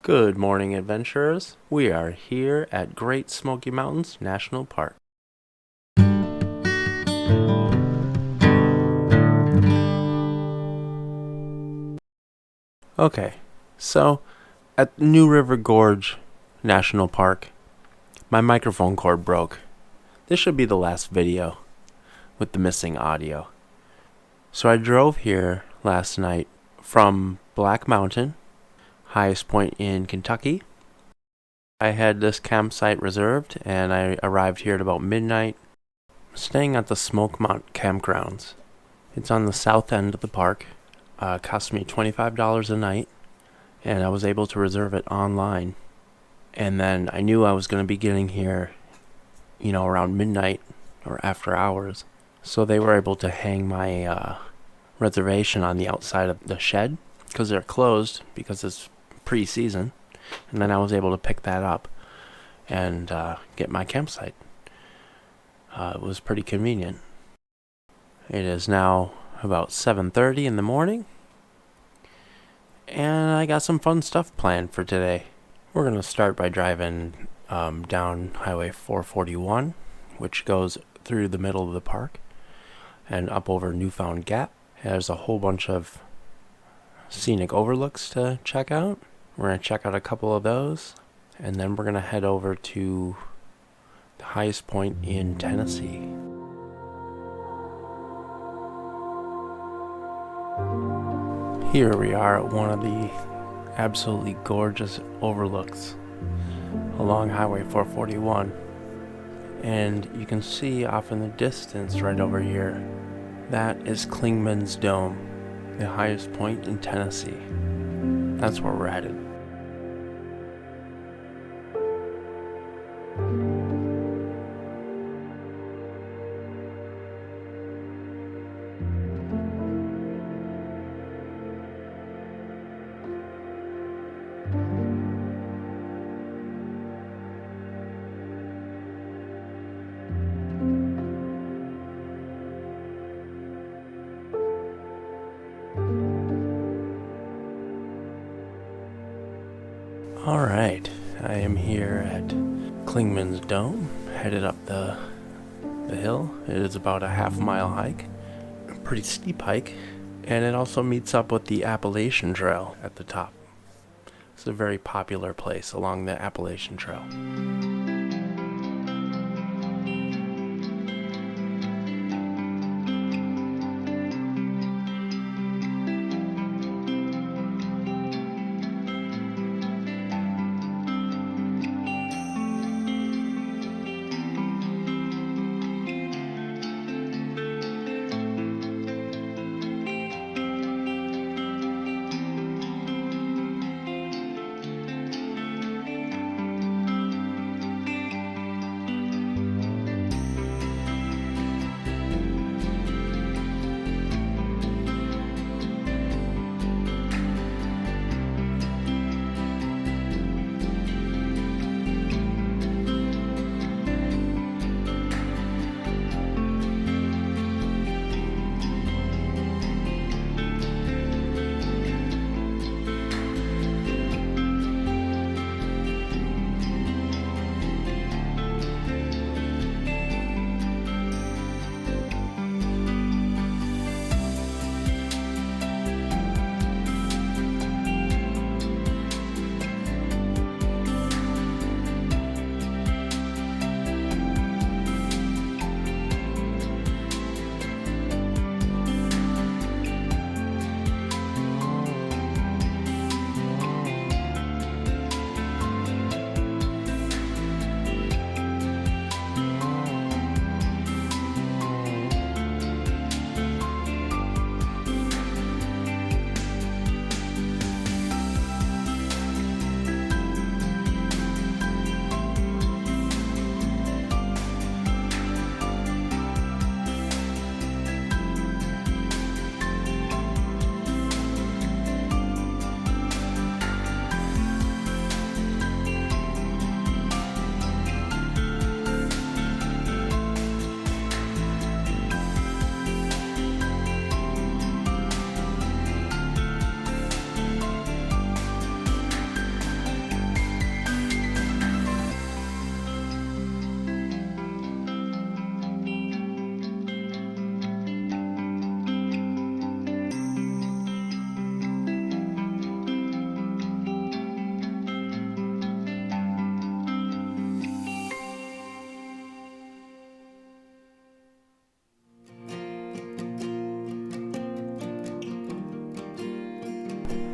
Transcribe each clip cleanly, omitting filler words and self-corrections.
Good morning, adventurers. We are here at Great Smoky Mountains National Park. Okay, so at New River Gorge National Park, my microphone cord broke. This should be the last video with the missing audio. So I drove here last night from Black Mountain, highest point in Kentucky. I had this campsite reserved and I arrived here at about midnight, staying at the Smokemont campgrounds. It's on the south end of the park. Cost me $25 a night, and I was able to reserve it online. And then I knew I was going to be getting here, around midnight or after hours. So they were able to hang my reservation on the outside of the shed because they're closed because it's pre-season. And then I was able to pick that up and get my campsite. It was pretty convenient. It is now about 7:30 in the morning, and I got some fun stuff planned for today. We're going to start by driving down Highway 441, which goes through the middle of the park and up over Newfound Gap. There's a whole bunch of scenic overlooks to check out. We're going to check out a couple of those, and then we're going to head over to the highest point in Tennessee. Here we are at one of the absolutely gorgeous overlooks along Highway 441, and you can see off in the distance right over here, that is Clingmans Dome, the highest point in Tennessee. That's where we're headed. Alright, I am here at Clingmans Dome, headed up the hill. It is about a half-mile hike, a pretty steep hike, and it also meets up with the Appalachian Trail at the top. It's a very popular place along the Appalachian Trail.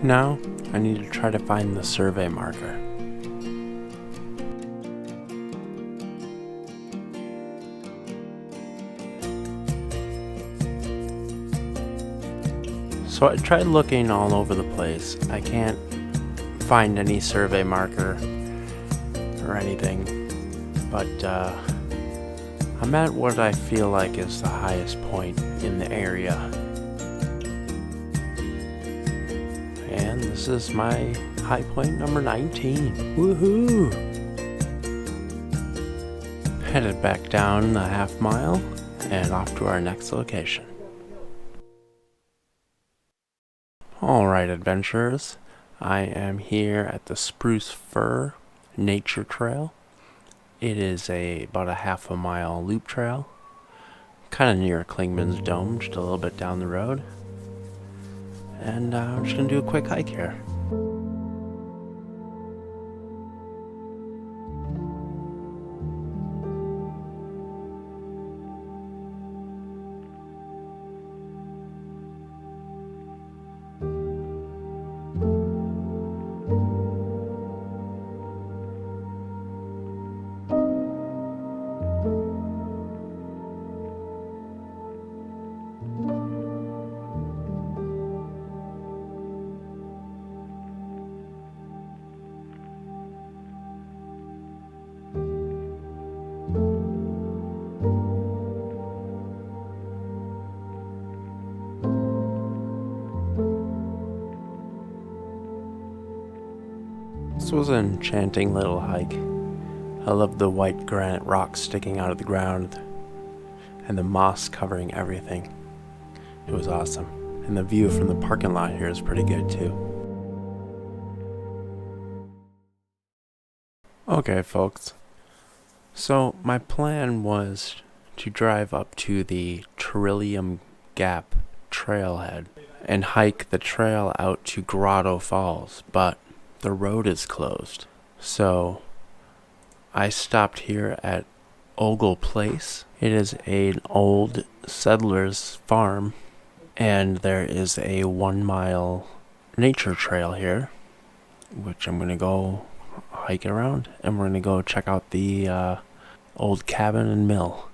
Now, I need to try to find the survey marker. So I tried looking all over the place. I can't find any survey marker or anything, but I'm at what I feel like is the highest point in the area. And this is my high point number 19. Woohoo! Headed back down the half mile and off to our next location. Alright, adventurers, I am here at the Spruce Fir Nature Trail. It is about a half a mile loop trail, kind of near Clingmans Dome, just a little bit down the road. And I'm just going to do a quick hike here. This was an enchanting little hike. I love the white granite rocks sticking out of the ground and the moss covering everything. It was awesome. And the view from the parking lot here is pretty good too. Okay, folks. So my plan was to drive up to the Trillium Gap trailhead and hike the trail out to Grotto Falls, but the road is closed. So I stopped here at Ogle Place. It is an old settler's farm, and there is a 1 mile nature trail here, which I'm gonna go hike around, and we're gonna go check out the old cabin and mill.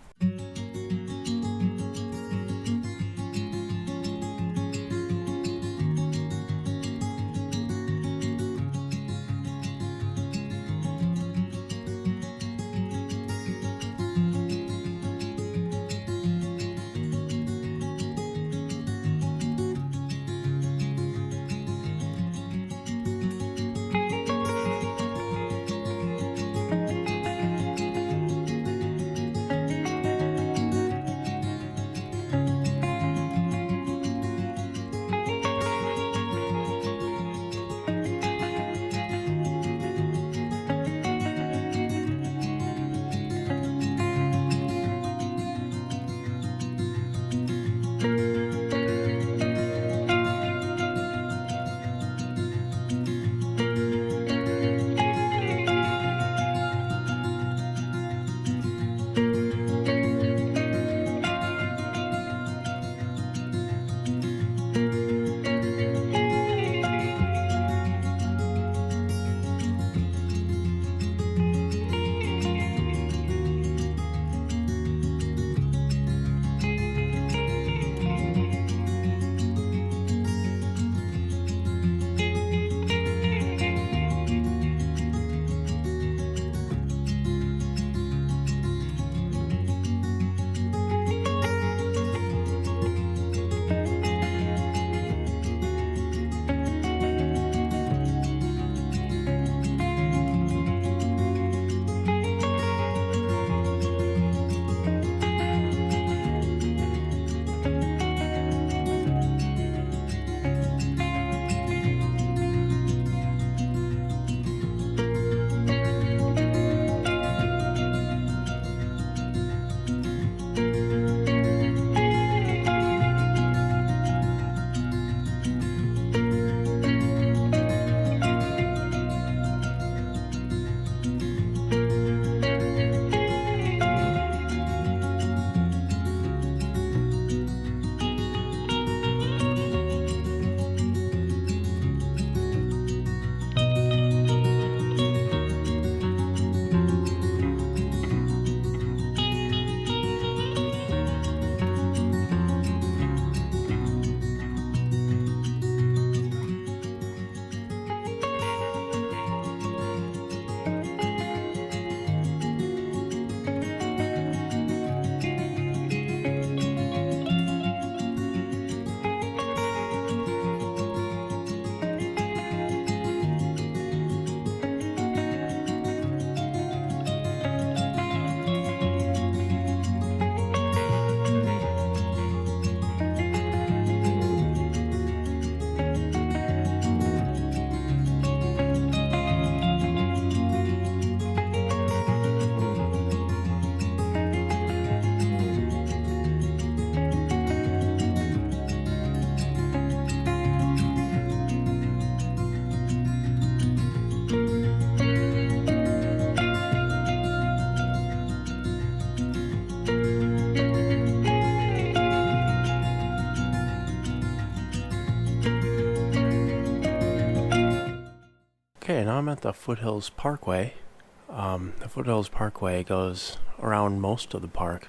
Okay, now I'm at the Foothills Parkway. The Foothills Parkway goes around most of the park.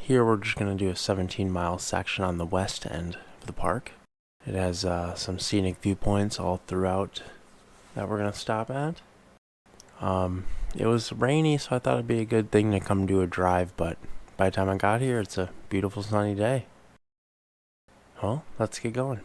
Here we're just going to do a 17-mile section on the west end of the park. It has some scenic viewpoints all throughout that we're going to stop at. It was rainy, so I thought it'd be a good thing to come do a drive, but by the time I got here, it's a beautiful sunny day. Well, let's get going.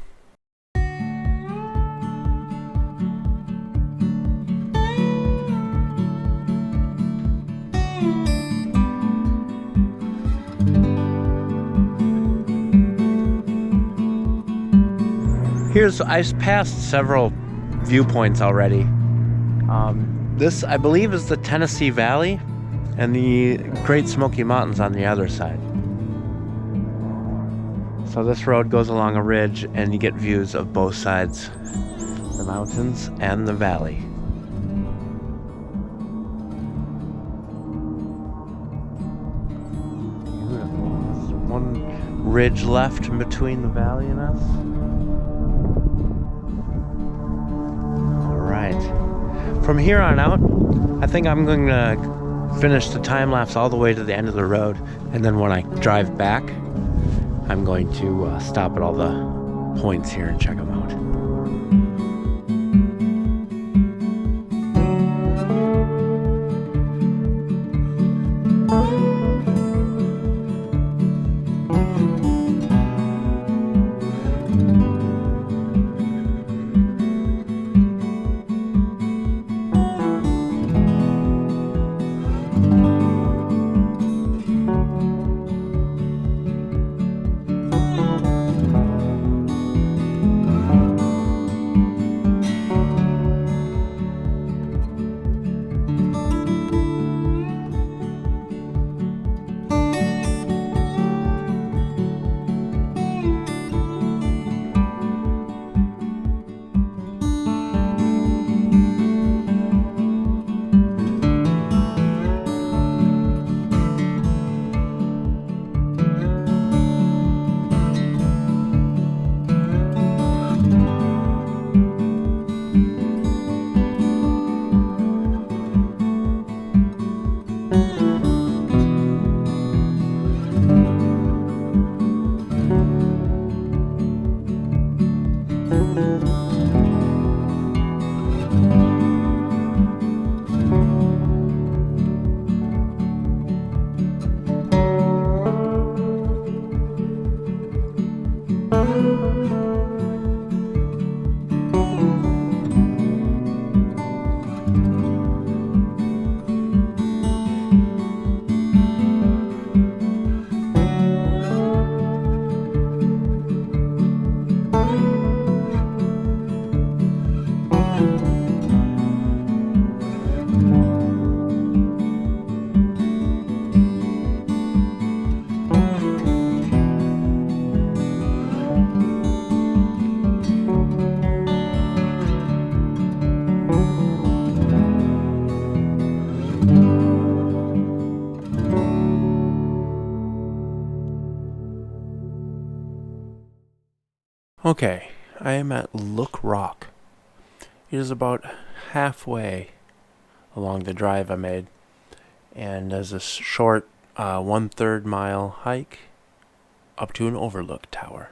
I've passed several viewpoints already. This, I believe, is the Tennessee Valley and the Great Smoky Mountains on the other side. So this road goes along a ridge and you get views of both sides, the mountains and the valley. Beautiful. There's one ridge left in between the valley and us. From here on out, I think I'm going to finish the time lapse all the way to the end of the road, and then when I drive back, I'm going to stop at all the points here and check them out. Okay, I am at Look Rock. It is about halfway along the drive I made, and there's a short 1/3 mile hike up to an overlook tower.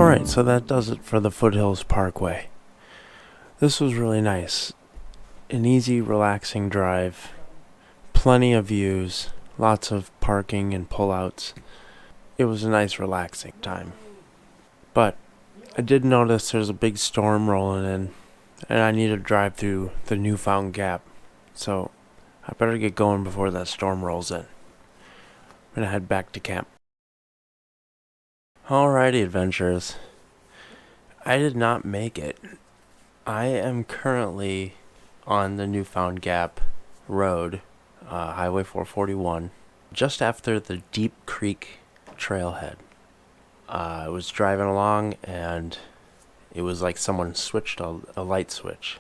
Alright, so that does it for the Foothills Parkway. This was really nice. An easy, relaxing drive. Plenty of views. Lots of parking and pullouts. It was a nice, relaxing time. But I did notice there's a big storm rolling in, and I need to drive through the newfound gap. So I better get going before that storm rolls in. I'm gonna head back to camp. Alrighty, adventurers. I did not make it. I am currently on the Newfound Gap Road, Highway 441, just after the Deep Creek Trailhead. I was driving along and it was like someone switched a light switch.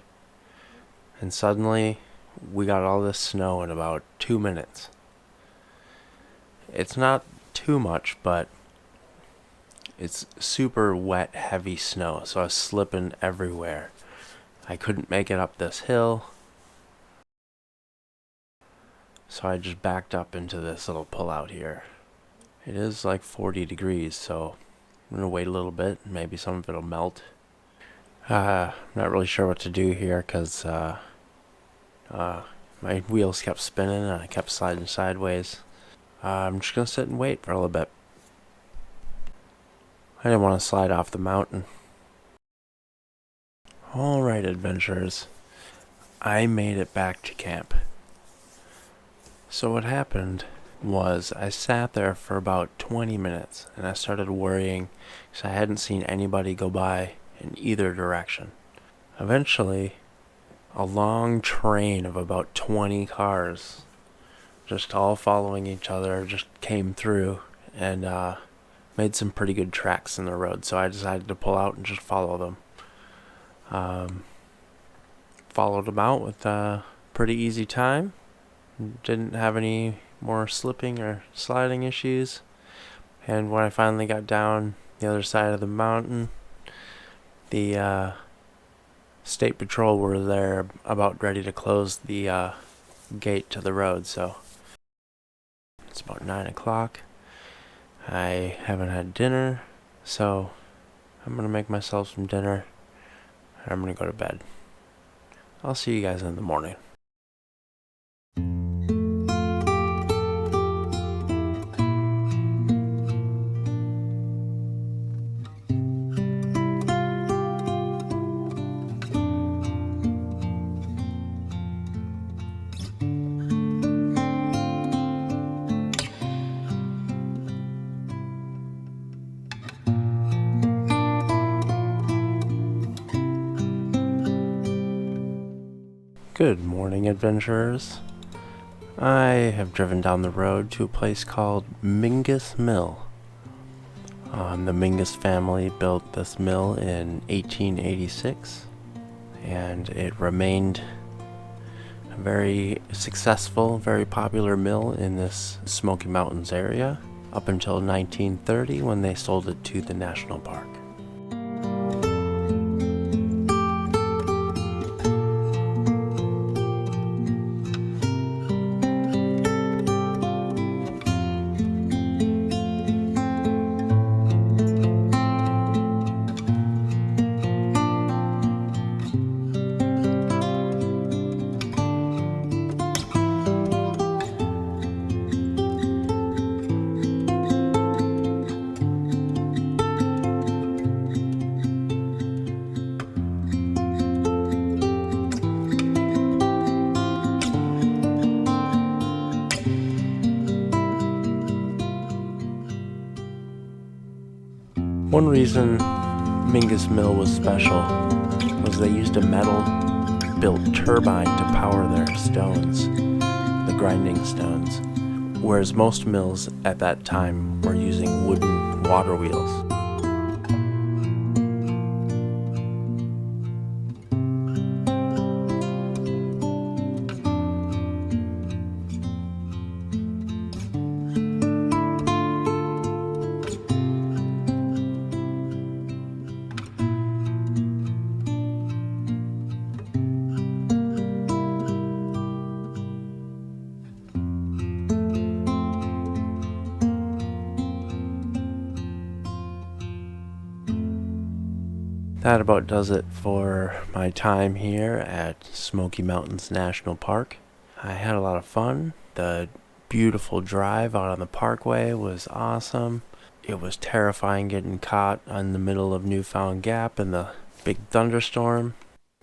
And suddenly we got all this snow in about 2 minutes. It's not too much, but it's super wet, heavy snow, so I was slipping everywhere. I couldn't make it up this hill, so I just backed up into this little pullout here. It is like 40 degrees, so I'm gonna wait a little bit. Maybe some of it'll melt. Not really sure what to do here because my wheels kept spinning and I kept sliding sideways. I'm just gonna sit and wait for a little bit. I didn't want to slide off the mountain. Alright, adventurers. I made it back to camp. So what happened was I sat there for about 20 minutes and I started worrying because I hadn't seen anybody go by in either direction. Eventually, a long train of about 20 cars, just all following each other, just came through and made some pretty good tracks in the road, so I decided to pull out and just follow them. Followed them out with a pretty easy time. Didn't have any more slipping or sliding issues. And when I finally got down the other side of the mountain, the state patrol were there about ready to close the gate to the road, so it's about 9 o'clock. I haven't had dinner, so I'm gonna make myself some dinner and I'm gonna go to bed. I'll see you guys in the morning. Good morning, adventurers. I have driven down the road to a place called Mingus Mill. The Mingus family built this mill in 1886, and it remained a very successful, very popular mill in this Smoky Mountains area up until 1930 when they sold it to the national park. One reason Mingus Mill was special was they used a metal-built turbine to power their stones, the grinding stones, whereas most mills at that time were using wooden water wheels. That about does it for my time here at Smoky Mountains National Park. I had a lot of fun. The beautiful drive out on the parkway was awesome. It was terrifying getting caught in the middle of Newfound Gap in the big thunderstorm.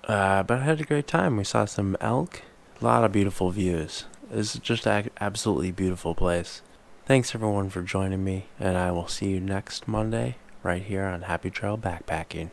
But I had a great time. We saw some elk. A lot of beautiful views. It's just an absolutely beautiful place. Thanks everyone for joining me, and I will see you next Monday right here on Happy Trail Backpacking.